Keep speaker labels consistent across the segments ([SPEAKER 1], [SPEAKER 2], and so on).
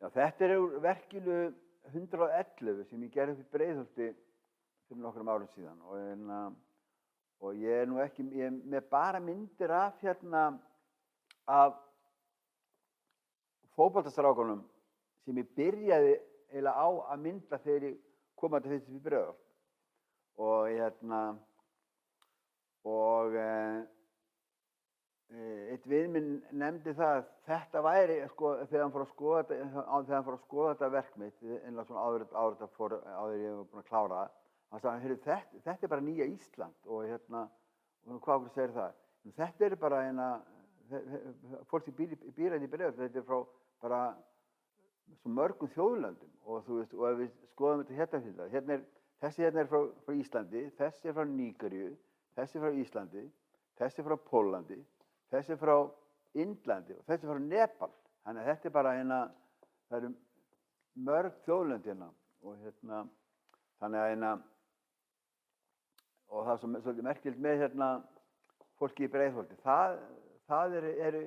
[SPEAKER 1] Já, þetta úr verkinu 111 sem ég gerði upp í Breiðholti fyrir nokkrum árum síðan og ég nú ekki, ég með bara myndir af af fótboltastrákunum sem ég byrjaði eiginlega á að mynda þegar ég kom að þetta í Breiðholt og eitt vin minn nefndi það að þetta væri, sko, þegar hann fór að skoða þetta verk mitt, einlega svona áður ég var búinn að klára það, hann sagði, heyrðu, þetta bara nýja Ísland og hvað okkur segir það? Þetta bara fólk sem býr í Breiðholt, þetta frá bara svo mörgum þjóðlöndum og þú veist, og ef við skoðum þetta þessi frá Íslandi, þessi frá Nígeríu, þessi frá Íslandi, þessi frá Póllandi, þessi frá Indlandi og þessi frá Nepal. Þannig að þetta bara það eru mörg þjóðlönd og þannig að og það er svolítið merkilegt með fólki í Breiðholti. Það eru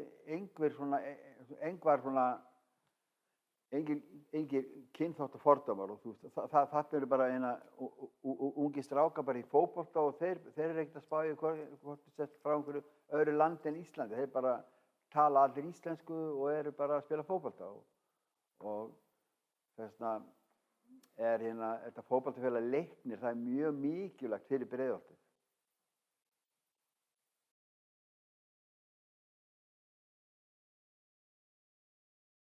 [SPEAKER 1] engir kynþáttafordómar og það eru bara ungi strákar bara í fótbolta og þeir eru ekkert að spá í hvort sett frá einhverju öðru landi en Íslandi. Þeir bara tala allir íslensku og eru bara að spila fótbolta og þess vegna þetta fótboltafélag Leiknir, það er mjög mikilvægt fyrir Breiðholtið.